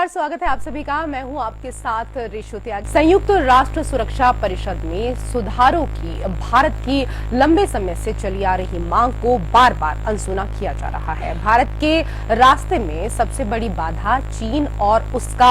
नमस्कार, स्वागत है आप सभी का। मैं हूं आपके साथ ऋषु त्यागी। संयुक्त राष्ट्र सुरक्षा परिषद में सुधारों की भारत की लंबे समय से चली आ रही मांग को बार बार अनसुना किया जा रहा है। भारत के रास्ते में सबसे बड़ी बाधा चीन और उसका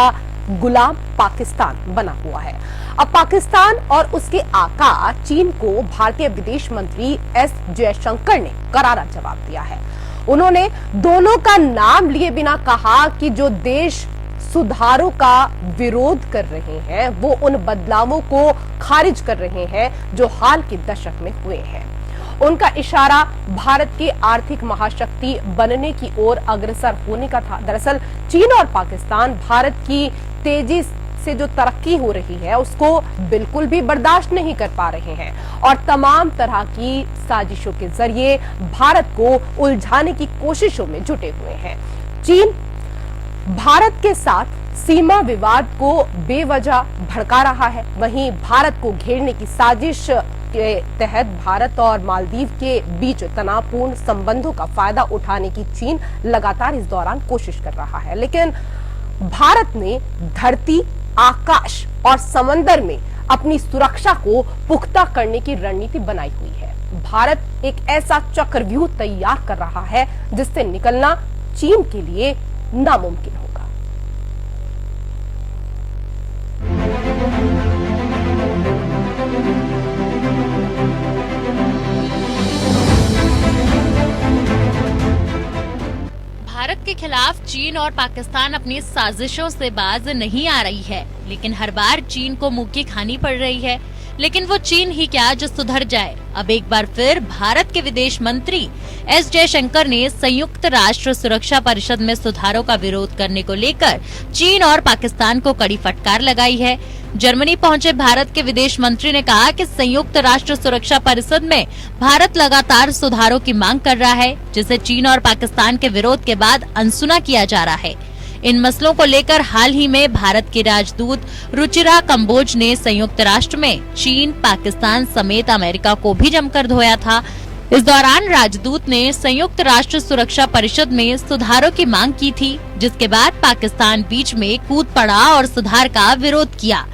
गुलाम पाकिस्तान बना हुआ है। अब पाकिस्तान और उसके आका चीन को भारतीय विदेश मंत्री एस जयशंकर ने करारा जवाब दिया है। उन्होंने दोनों का नाम लिए बिना कहा कि जो देश सुधारों का विरोध कर रहे हैं वो उन बदलावों को खारिज कर रहे हैं जो हाल के दशक में हुए हैं। उनका इशारा भारत के आर्थिक महाशक्ति बनने की ओर अग्रसर होने का था। दरअसल चीन और पाकिस्तान भारत की तेजी से जो तरक्की हो रही है उसको बिल्कुल भी बर्दाश्त नहीं कर पा रहे हैं और तमाम तरह की साजिशों के जरिए भारत को उलझाने की कोशिशों में जुटे हुए हैं। चीन भारत के साथ सीमा विवाद को बेवजह भड़का रहा है। वहीं भारत को घेरने की साजिश के तहत भारत और मालदीव के बीच तनावपूर्ण संबंधों का फायदा उठाने की चीन लगातार इस दौरान कोशिश कर रहा है। लेकिन भारत ने धरती, आकाश और समंदर में अपनी सुरक्षा को पुख्ता करने की रणनीति बनाई हुई है। भारत एक ऐसा चक्रव्यूह तैयार कर रहा है जिससे निकलना चीन के लिए नामुमकिन होगा। भारत के खिलाफ चीन और पाकिस्तान अपनी साजिशों से बाज नहीं आ रही है, लेकिन हर बार चीन को मुंह की खानी पड़ रही है। लेकिन वो चीन ही क्या जो सुधर जाए। अब एक बार फिर भारत के विदेश मंत्री एस जयशंकर ने संयुक्त राष्ट्र सुरक्षा परिषद में सुधारों का विरोध करने को लेकर चीन और पाकिस्तान को कड़ी फटकार लगाई है। जर्मनी पहुंचे भारत के विदेश मंत्री ने कहा कि संयुक्त राष्ट्र सुरक्षा परिषद में भारत लगातार सुधारों की मांग कर रहा है, जिसे चीन और पाकिस्तान के विरोध के बाद अनसुना किया जा रहा है। इन मसलों को लेकर हाल ही में भारत के राजदूत रुचिरा कंबोज ने संयुक्त राष्ट्र में चीन, पाकिस्तान समेत अमेरिका को भी जमकर धोया था। इस दौरान राजदूत ने संयुक्त राष्ट्र सुरक्षा परिषद में सुधारों की मांग की थी, जिसके बाद पाकिस्तान बीच में कूद पड़ा और सुधार का विरोध किया।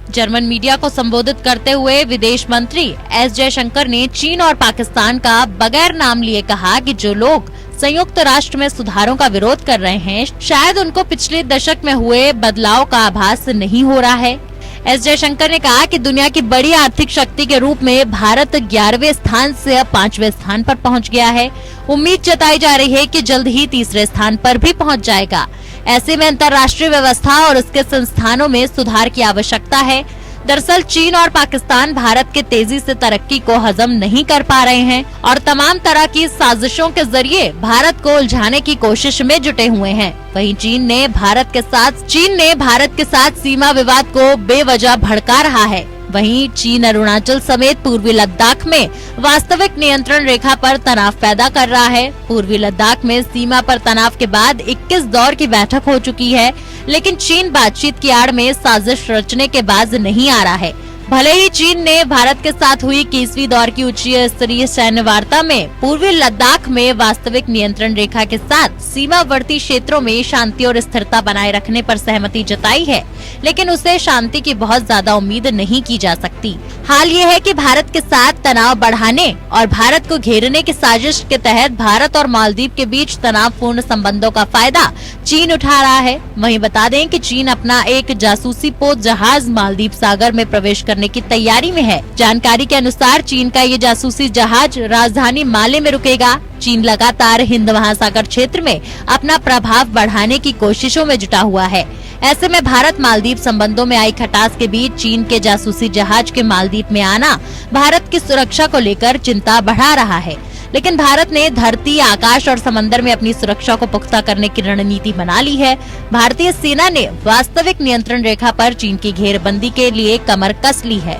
जर्मन मीडिया को संबोधित करते हुए विदेश मंत्री एस जयशंकर ने चीन और पाकिस्तान का बगैर नाम लिए कहा कि जो लोग संयुक्त राष्ट्र में सुधारों का विरोध कर रहे हैं, शायद उनको पिछले दशक में हुए बदलाव का आभास नहीं हो रहा है। एस जयशंकर ने कहा कि दुनिया की बड़ी आर्थिक शक्ति के रूप में भारत 11वें स्थान से अब 5वें स्थान पर पहुंच गया है। उम्मीद जताई जा रही है कि जल्द ही 3रे स्थान पर भी पहुंच जाएगा। ऐसे में अंतर्राष्ट्रीय व्यवस्था और उसके संस्थानों में सुधार की आवश्यकता है। दरअसल चीन और पाकिस्तान भारत के तेजी से तरक्की को हजम नहीं कर पा रहे हैं और तमाम तरह की साजिशों के जरिए भारत को उलझाने की कोशिश में जुटे हुए हैं। वहीं चीन ने भारत के साथ सीमा विवाद को बेवजह भड़का रहा है। वहीं चीन अरुणाचल समेत पूर्वी लद्दाख में वास्तविक नियंत्रण रेखा पर तनाव पैदा कर रहा है। पूर्वी लद्दाख में सीमा पर तनाव के बाद 21 दौर की बैठक हो चुकी है, लेकिन चीन बातचीत की आड़ में साजिश रचने के बाज नहीं आ रहा है। भले ही चीन ने भारत के साथ हुई 21वीं दौर की उच्च स्तरीय सैन्य वार्ता में पूर्वी लद्दाख में वास्तविक नियंत्रण रेखा के साथ सीमावर्ती क्षेत्रों में शांति और स्थिरता बनाए रखने पर सहमति जताई है, लेकिन उसे शांति की बहुत ज्यादा उम्मीद नहीं की जा सकती। हाल ये है कि भारत के साथ तनाव बढ़ाने और भारत को घेरने की साजिश के तहत भारत और मालदीव के बीच तनावपूर्ण संबंधों का फायदा चीन उठा रहा है। वहीं बता दें कि चीन अपना एक जासूसी पोत जहाज मालदीव सागर में प्रवेश करने की तैयारी में है। जानकारी के अनुसार चीन का ये जासूसी जहाज राजधानी माले में रुकेगा। चीन लगातार हिंद महासागर क्षेत्र में अपना प्रभाव बढ़ाने की कोशिशों में जुटा हुआ है। ऐसे में भारत मालदीव संबंधों में आई खटास के बीच चीन के जासूसी जहाज के मालदीव में आना भारत की सुरक्षा को लेकर चिंता बढ़ा रहा है। लेकिन भारत ने धरती, आकाश और समंदर में अपनी सुरक्षा को पुख्ता करने की रणनीति बना ली है। भारतीय सेना ने वास्तविक नियंत्रण रेखा पर चीन की घेरबंदी के लिए कमर कस ली है।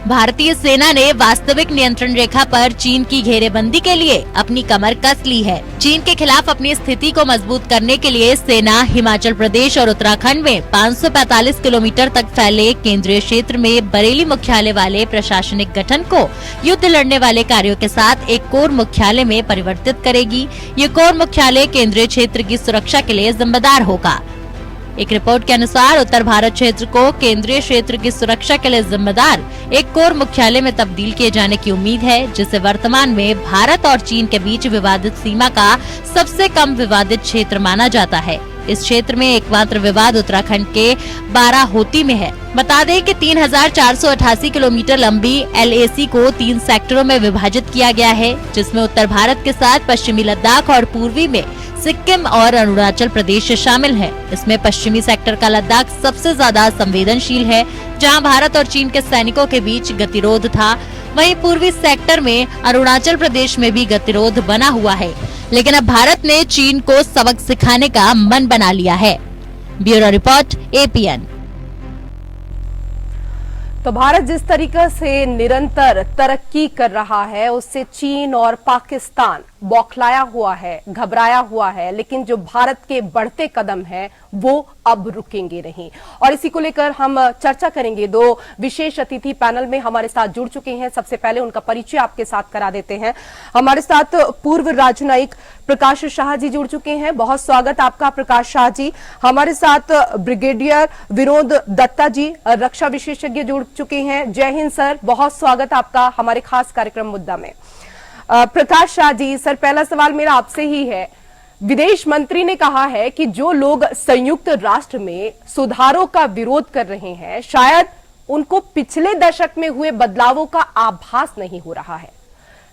भारतीय सेना ने वास्तविक नियंत्रण रेखा पर चीन की घेरेबंदी के लिए अपनी कमर कस ली है। चीन के खिलाफ अपनी स्थिति को मजबूत करने के लिए सेना हिमाचल प्रदेश और उत्तराखंड में 545 किलोमीटर तक फैले केंद्रीय क्षेत्र में बरेली मुख्यालय वाले प्रशासनिक गठन को युद्ध लड़ने वाले कार्यों के साथ एक कोर मुख्यालय में परिवर्तित करेगी। ये कोर मुख्यालय केंद्रीय क्षेत्र की सुरक्षा के लिए जिम्मेदार होगा। एक रिपोर्ट के अनुसार उत्तर भारत क्षेत्र को केंद्रीय क्षेत्र की सुरक्षा के लिए जिम्मेदार एक कोर मुख्यालय में तब्दील किए जाने की उम्मीद है, जिसे वर्तमान में भारत और चीन के बीच विवादित सीमा का सबसे कम विवादित क्षेत्र माना जाता है। इस क्षेत्र में एकमात्र विवाद उत्तराखंड के बाराहोती में है। बता दें कि 3,488 किलोमीटर लंबी LAC को 3 सेक्टरों में विभाजित किया गया है, जिसमें उत्तर भारत के साथ पश्चिमी लद्दाख और पूर्वी में सिक्किम और अरुणाचल प्रदेश शामिल है। इसमें पश्चिमी सेक्टर का लद्दाख सबसे ज्यादा संवेदनशील है, जहां भारत और चीन के सैनिकों के बीच गतिरोध था। वहीं पूर्वी सेक्टर में अरुणाचल प्रदेश में भी गतिरोध बना हुआ है, लेकिन अब भारत ने चीन को सबक सिखाने का मन बना लिया है। Bureau report APN। तो भारत जिस तरीके से निरंतर तरक्की कर रहा है, उससे चीन और पाकिस्तान बौखलाया हुआ है, घबराया हुआ है, लेकिन जो भारत के बढ़ते कदम हैं वो अब रुकेंगे नहीं। और इसी को लेकर हम चर्चा करेंगे। 2 विशेष अतिथि पैनल में हमारे साथ जुड़ चुके हैं। सबसे पहले उनका परिचय आपके साथ करा देते हैं। हमारे साथ पूर्व राजनयिक प्रकाश शाह जी जुड़ चुके हैं। बहुत स्वागत आपका प्रकाश शाह जी। हमारे साथ ब्रिगेडियर विनोद दत्ता जी, रक्षा विशेषज्ञ जुड़ चुके हैं। जय हिंद सर, बहुत स्वागत आपका हमारे खास कार्यक्रम मुद्दा में। प्रकाश शाह जी, सर पहला सवाल मेरा आपसे ही है। विदेश मंत्री ने कहा है कि जो लोग संयुक्त राष्ट्र में सुधारों का विरोध कर रहे हैं, शायद उनको पिछले दशक में हुए बदलावों का आभास नहीं हो रहा है।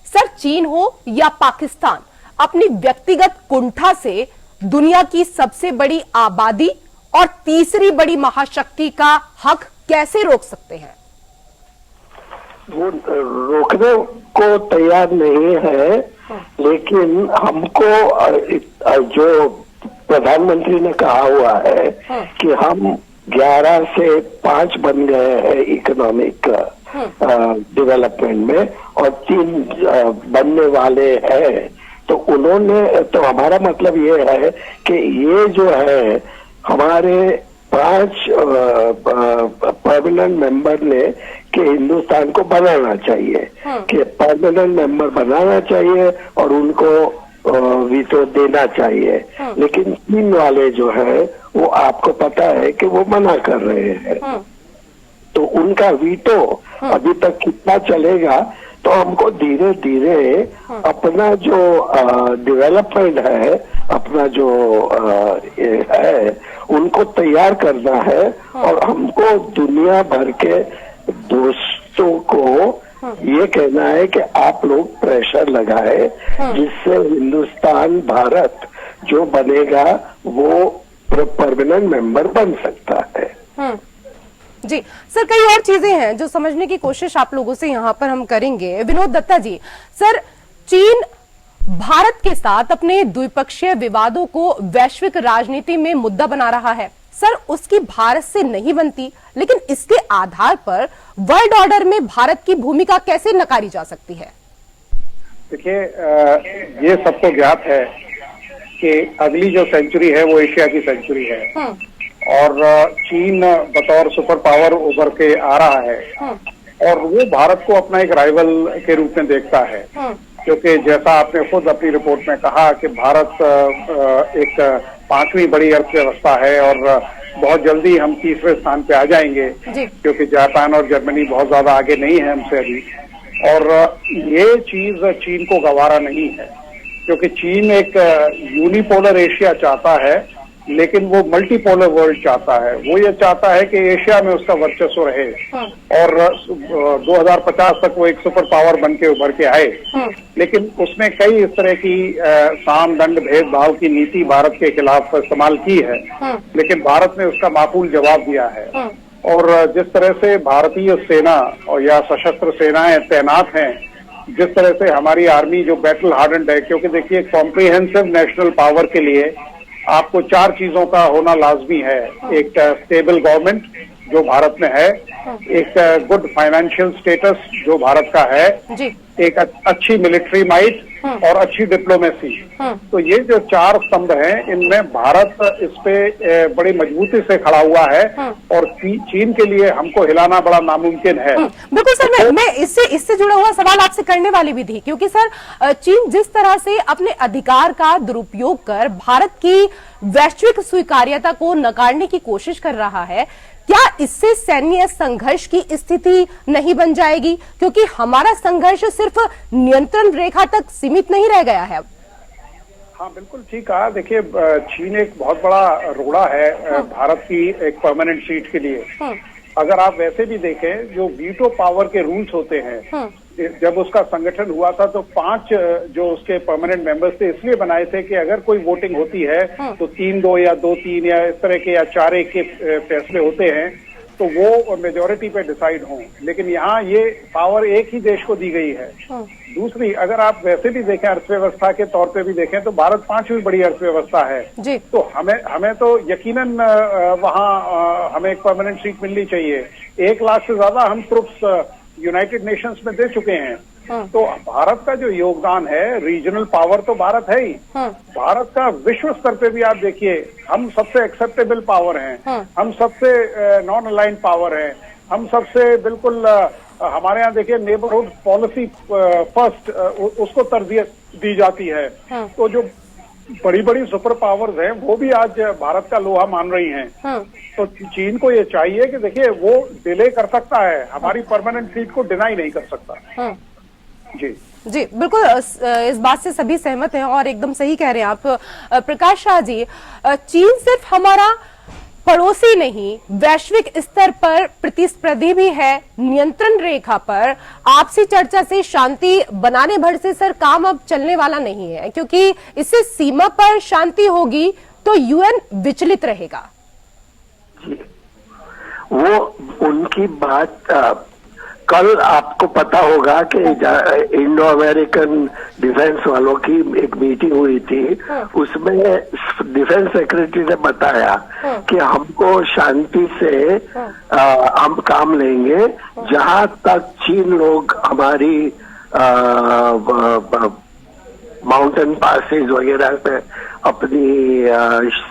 सर, चीन हो या पाकिस्तान, अपनी व्यक्तिगत कुंठा से दुनिया की सबसे बड़ी आबादी और तीसरी बड़ी महाशक्ति का हक कैसे रोक सकते हैं? वो रोकने को तैयार नहीं है, लेकिन हमको जो प्रधानमंत्री ने कहा हुआ है कि हम 11 से 5 बन गए हैं इकोनॉमिक डेवलपमेंट में और 3 बनने वाले हैं, तो उन्होंने, तो हमारा मतलब ये है कि ये जो है हमारे 5 परमानेंट मेंबर ने कि हिंदुस्तान को बनाना चाहिए, कि परमानेंट मेंबर बनाना चाहिए और उनको वीटो देना चाहिए। लेकिन चीन वाले जो है वो आपको पता है कि वो मना कर रहे हैं, तो उनका वीटो अभी तक कितना चलेगा, तो हमको धीरे धीरे अपना जो डेवलपमेंट है, अपना जो है उनको तैयार करना है और हमको दुनिया भर के दोस्तों को ये कहना है कि आप लोग प्रेशर लगाए, जिससे हिंदुस्तान, भारत जो बनेगा वो परमानेंट मेंबर बन सकता है। जी सर, कई और चीजें हैं जो समझने की कोशिश आप लोगों से यहाँ पर हम करेंगे। विनोद दत्ता जी, सर चीन भारत के साथ अपने द्विपक्षीय विवादों को वैश्विक राजनीति में मुद्दा बना रहा है। सर, उसकी भारत से नहीं बनती, लेकिन इसके आधार पर वर्ल्ड ऑर्डर में भारत की भूमिका कैसे नकारी जा सकती है? देखिए, ये सबको ज्ञात है कि अगली जो सेंचुरी है वो एशिया की सेंचुरी है और चीन बतौर सुपर पावर उभर के आ रहा है और वो भारत को अपना एक राइवल के रूप में देखता है, क्योंकि जैसा आपने खुद अपनी रिपोर्ट में कहा कि भारत एक 5वीं बड़ी अर्थव्यवस्था है और बहुत जल्दी हम तीसरे स्थान पे आ जाएंगे, क्योंकि जापान और जर्मनी बहुत ज्यादा आगे नहीं है हमसे अभी। और ये चीज चीन को गवारा नहीं है, क्योंकि चीन एक यूनिपोलर एशिया चाहता है, लेकिन वो मल्टीपोलर वर्ल्ड चाहता है। वो ये चाहता है कि एशिया में उसका वर्चस्व रहे और 2050 तक वो एक सुपर पावर बन के उभर के आए। लेकिन उसने कई इस तरह की साम दंड भेदभाव की नीति भारत के खिलाफ इस्तेमाल की है, लेकिन भारत ने उसका माकूल जवाब दिया है। और जिस तरह से भारतीय सेना और या सशस्त्र सेनाएं तैनात हैं, जिस तरह से हमारी आर्मी जो बैटल हार्डन्ड है, क्योंकि देखिए कॉम्प्रिहेंसिव नेशनल पावर के लिए आपको 4 चीजों का होना लाजमी है। एक स्टेबल गवर्नमेंट जो भारत में है, एक गुड फाइनेंशियल स्टेटस जो भारत का है, एक अच्छी मिलिट्री माइट और अच्छी डिप्लोमेसी। तो ये जो 4 स्तंभ हैं, इनमें भारत इस पे बड़ी मजबूती से खड़ा हुआ है और चीन के लिए हमको हिलाना बड़ा नामुमकिन है। बिल्कुल सर, मैं इससे जुड़ा हुआ सवाल आपसे करने वाली भी थी, क्योंकि सर चीन जिस तरह से अपने अधिकार का दुरुपयोग कर भारत की वैश्विक स्वीकार्यता को नकारने की कोशिश कर रहा है, क्या इससे सैन्य संघर्ष की स्थिति नहीं बन जाएगी? क्योंकि हमारा संघर्ष सिर्फ नियंत्रण रेखा तक सीमित नहीं रह गया है। हाँ, बिल्कुल ठीक कहा। देखिए, चीन एक बहुत बड़ा रोड़ा है भारत की एक परमानेंट सीट के लिए। अगर आप वैसे भी देखें, जो वीटो पावर के रूल्स होते हैं, जब उसका संगठन हुआ था तो 5 जो उसके परमानेंट मेंबर्स थे इसलिए बनाए थे कि अगर कोई वोटिंग होती है तो 3-2 या 2-3 या इस तरह के या 4-1 के फैसले होते हैं तो वो मेजोरिटी पे डिसाइड हों। लेकिन यहाँ ये पावर एक ही देश को दी गई है। दूसरी, अगर आप वैसे भी देखें, अर्थव्यवस्था के तौर पे भी देखें तो भारत 5वीं बड़ी अर्थव्यवस्था है जी। तो हमें तो यकीनन वहाँ हमें एक परमानेंट सीट मिलनी चाहिए। 1 लाख से ज्यादा हम ट्रुप्स यूनाइटेड नेशंस में दे चुके हैं। तो भारत का जो योगदान है, रीजनल पावर तो भारत है ही। भारत का विश्व स्तर पे भी आप देखिए, हम सबसे एक्सेप्टेबल पावर हैं, हम सबसे नॉन अलाइंड पावर हैं, हम सबसे बिल्कुल हमारे यहाँ देखिए नेबरहुड पॉलिसी फर्स्ट उसको तरजीह दी जाती है। तो जो बड़ी बड़ी सुपर पावर्स हैं वो भी आज भारत का लोहा मान रही हैं। तो चीन को ये चाहिए कि देखिए वो डिले कर सकता है, हमारी परमानेंट सीट को डिनाई नहीं कर सकता। जी जी, बिल्कुल इस बात से सभी सहमत हैं और एकदम सही कह रहे हैं आप प्रकाश शाह जी। चीन सिर्फ हमारा पड़ोसी नहीं, वैश्विक स्तर पर प्रतिस्पर्धी भी है। नियंत्रण रेखा पर आपसी चर्चा से शांति बनाने भर से सर काम अब चलने वाला नहीं है, क्योंकि इससे सीमा पर शांति होगी तो यूएन विचलित रहेगा। वो उनकी बात कल आपको पता होगा कि इंडो अमेरिकन डिफेंस वालों की एक मीटिंग हुई थी। उसमें डिफेंस सेक्रेटरी ने बताया कि हमको शांति से हम काम लेंगे जहां तक चीन लोग हमारी माउंटेन पासेज वगैरह पे अपनी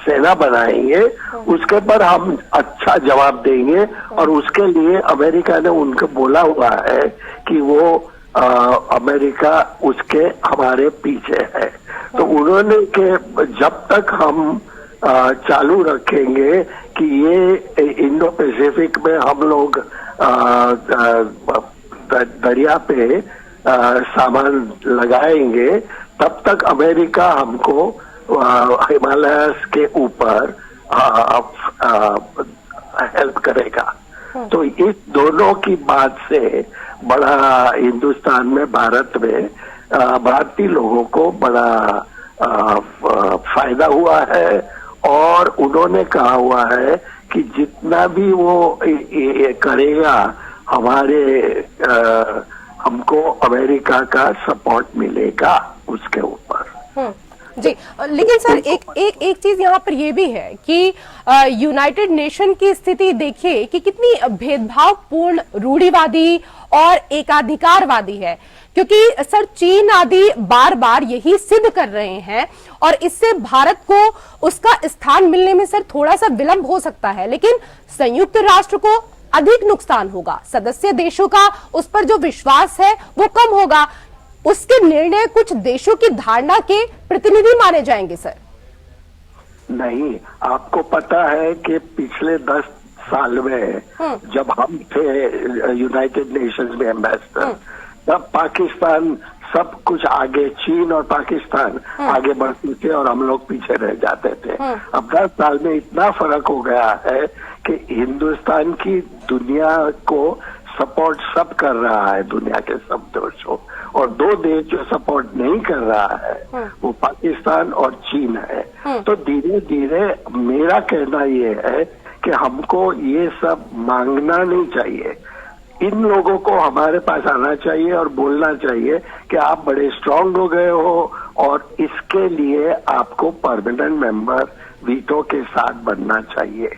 सेना बनाएंगे, उसके पर हम अच्छा जवाब देंगे। और उसके लिए अमेरिका ने उनको बोला हुआ है कि वो अमेरिका उसके हमारे पीछे है। तो उन्होंने के जब तक हम चालू रखेंगे कि ये इंडो पैसिफिक में हम लोग दरिया पे सामान लगाएंगे, तब तक अमेरिका हमको हिमालय के ऊपर हेल्प करेगा। तो इस दोनों की बात से बड़ा हिंदुस्तान में, भारत में भारतीय लोगों को बड़ा फायदा हुआ है। और उन्होंने कहा हुआ है कि जितना भी वो करेगा हमको अमेरिका का सपोर्ट मिलेगा उसके ऊपर। जी, लेकिन सर एक चीज यहाँ पर ये भी है कि यूनाइटेड नेशन की स्थिति देखिए कि कितनी भेदभावपूर्ण, रूढ़िवादी और एकाधिकारवादी है। क्योंकि सर चीन आदि बार बार यही सिद्ध कर रहे हैं और इससे भारत को उसका स्थान मिलने में सर थोड़ा सा विलंब हो सकता है, लेकिन संयुक्त राष्ट्र को अधिक नुकसान होगा। सदस्य देशों का उस पर जो विश्वास है वो कम होगा। उसके निर्णय कुछ देशों की धारणा के प्रतिनिधि माने जाएंगे सर। नहीं, आपको पता है कि पिछले 10 साल में जब हम थे यूनाइटेड नेशंस में एम्बेसडर, तब पाकिस्तान सब कुछ आगे, चीन और पाकिस्तान आगे बढ़ते थे और हम लोग पीछे रह जाते थे। अब 10 साल में इतना फर्क हो गया है कि हिंदुस्तान की दुनिया को सपोर्ट सब कर रहा है, दुनिया के सब देशों। और 2 देश जो सपोर्ट नहीं कर रहा है वो पाकिस्तान और चीन है। तो धीरे धीरे मेरा कहना ये है कि हमको ये सब मांगना नहीं चाहिए। इन लोगों को हमारे पास आना चाहिए और बोलना चाहिए कि आप बड़े स्ट्रांग हो गए हो और इसके लिए आपको परमानेंट मेंबर वीटो के साथ बनना चाहिए।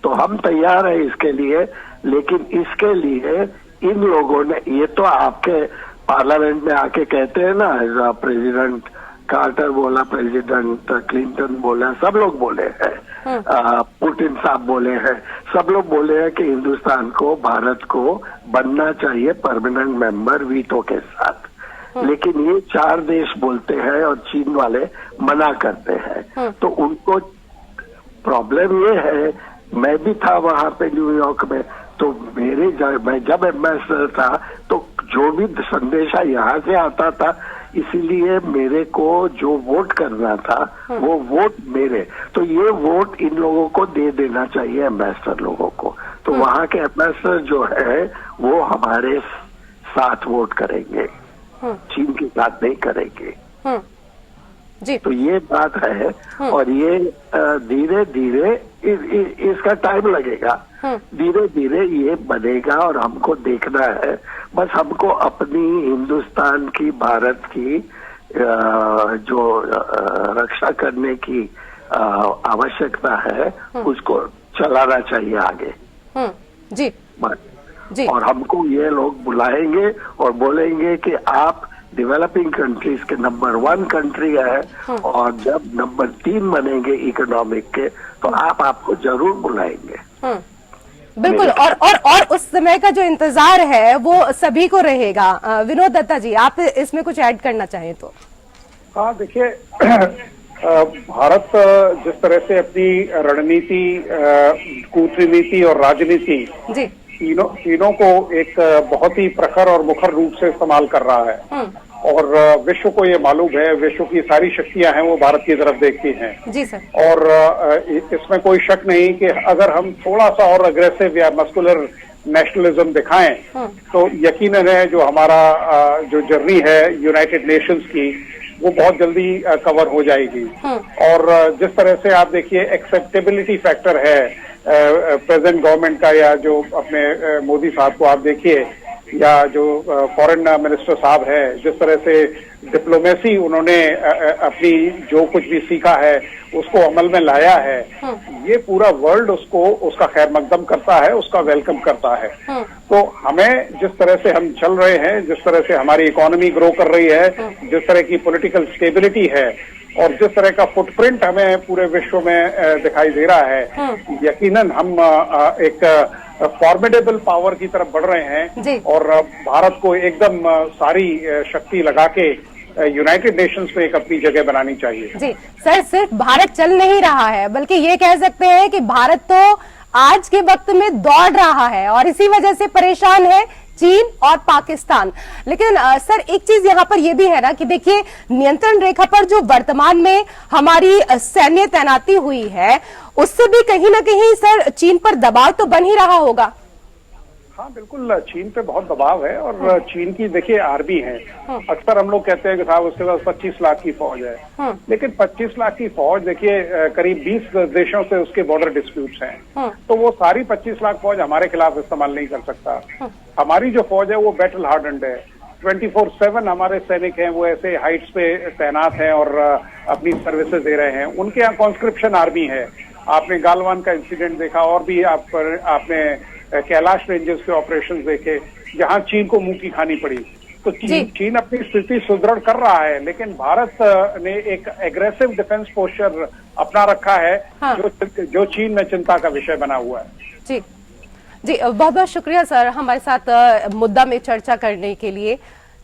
तो हम तैयार हैं इसके लिए, लेकिन इसके लिए इन लोगों ने, ये तो आपके पार्लियामेंट में आके कहते हैं ना, प्रेसिडेंट कार्टर बोला, प्रेसिडेंट क्लिंटन बोला, सब लोग बोले हैं, पुतिन साहब बोले हैं, सब लोग बोले हैं कि हिंदुस्तान को, भारत को बनना चाहिए परमानेंट मेंबर वीटो के साथ। लेकिन ये 4 देश बोलते हैं और चीन वाले मना करते हैं। तो उनको प्रॉब्लम ये है, मैं भी था वहां पे न्यूयॉर्क में, तो मैं जब एम्बेसडर था तो जो भी संदेशा यहाँ से आता था, इसीलिए मेरे को जो वोट करना था वो वोट मेरे, तो ये वोट इन लोगों को दे देना चाहिए, एम्बेसडर लोगों को। तो वहाँ के एम्बेसडर जो है वो हमारे साथ वोट करेंगे, चीन के साथ नहीं करेंगे जी। तो ये बात है। और ये धीरे धीरे इसका टाइम लगेगा, धीरे धीरे ये बनेगा और हमको देखना है। बस हमको अपनी हिंदुस्तान की, भारत की जो रक्षा करने की आवश्यकता है उसको चलाना चाहिए आगे जी जी। और हमको ये लोग बुलाएंगे और बोलेंगे कि आप डेवलपिंग कंट्रीज के नंबर 1 कंट्री है और जब नंबर 3 बनेंगे इकोनॉमिक के तो आपको जरूर बुलाएंगे। बिल्कुल। और उस समय का जो इंतजार है वो सभी को रहेगा। विनोद दत्ता जी, आप इसमें कुछ ऐड करना चाहें तो। हाँ, देखिए, भारत जिस तरह से अपनी रणनीति, कूटनीति और राजनीति जी तीनों को एक बहुत ही प्रखर और मुखर रूप से इस्तेमाल कर रहा है और विश्व को ये मालूम है, विश्व की सारी शक्तियां हैं वो भारत की तरफ देखती हैं जी सर। और इसमें कोई शक नहीं कि अगर हम थोड़ा सा और अग्रेसिव या मस्कुलर नेशनलिज्म दिखाएं तो यकीनन है जो हमारा जो जर्नी है यूनाइटेड नेशंस की वो बहुत जल्दी कवर हो जाएगी। और जिस तरह से आप देखिए एक्सेप्टेबिलिटी फैक्टर है प्रेजेंट गवर्नमेंट का, या जो अपने मोदी साहब को आप देखिए, या जो फॉरेन मिनिस्टर साहब है, जिस तरह से डिप्लोमेसी उन्होंने अपनी जो कुछ भी सीखा है उसको अमल में लाया है, ये पूरा वर्ल्ड उसका खैर मकदम करता है, उसका वेलकम करता है। तो हमें जिस तरह से हम चल रहे हैं, जिस तरह से हमारी इकोनॉमी ग्रो कर रही है, जिस तरह की पॉलिटिकल स्टेबिलिटी है और जिस तरह का फुटप्रिंट हमें पूरे विश्व में दिखाई दे रहा है, यकीनन हम एक फॉर्मिडेबल पावर की तरफ बढ़ रहे हैं और भारत को एकदम सारी शक्ति लगा के यूनाइटेड नेशंस में एक अपनी जगह बनानी चाहिए। जी सर, सिर्फ भारत चल नहीं रहा है बल्कि ये कह सकते हैं कि भारत तो आज के वक्त में दौड़ रहा है और इसी वजह से परेशान है चीन और पाकिस्तान। लेकिन सर एक चीज यहाँ पर यह भी है ना कि देखिए नियंत्रण रेखा पर जो वर्तमान में हमारी सैन्य तैनाती हुई है उससे भी कहीं ना कहीं सर चीन पर दबाव तो बन ही रहा होगा। हाँ बिल्कुल, चीन पे बहुत दबाव है और चीन की देखिए आर्मी है। अक्सर हम लोग कहते हैं कि साहब उसके पास 25 लाख की फौज है, लेकिन 25 लाख की फौज देखिए करीब 20 देशों से उसके बॉर्डर डिस्प्यूट्स हैं, तो वो सारी 25 लाख फौज हमारे खिलाफ इस्तेमाल नहीं कर सकता। हमारी जो फौज है वो बैटल हार्डन्ड है, 24/7 हमारे सैनिक हैं वो ऐसे हाइट्स पे तैनात हैं और अपनी सर्विसेज दे रहे हैं। उनके यहाँ कॉन्स्क्रिप्शन आर्मी है। आपने गालवान का इंसिडेंट देखा और भी आपने कैलाश रेंजेस के ऑपरेशंस देखे जहां चीन को मुंह की खानी पड़ी। तो चीन अपनी स्थिति सुदृढ़ कर रहा है, लेकिन भारत ने एक एग्रेसिव डिफेंस पोस्चर अपना रखा है। हाँ। जो चीन में चिंता का विषय बना हुआ है। जी जी, बहुत बहुत शुक्रिया सर हमारे साथ मुद्दा में चर्चा करने के लिए।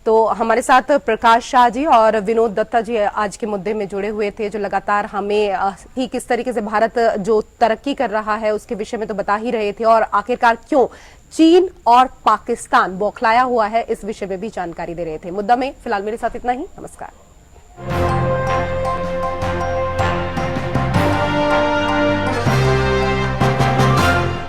तो हमारे साथ प्रकाश शाह जी और विनोद दत्ता जी आज के मुद्दे में जुड़े हुए थे, जो लगातार हमें ही किस तरीके से भारत जो तरक्की कर रहा है उसके विषय में तो बता ही रहे थे और आखिरकार क्यों चीन और पाकिस्तान बौखलाया हुआ है इस विषय में भी जानकारी दे रहे थे। मुद्दा में फिलहाल मेरे साथ इतना ही। नमस्कार।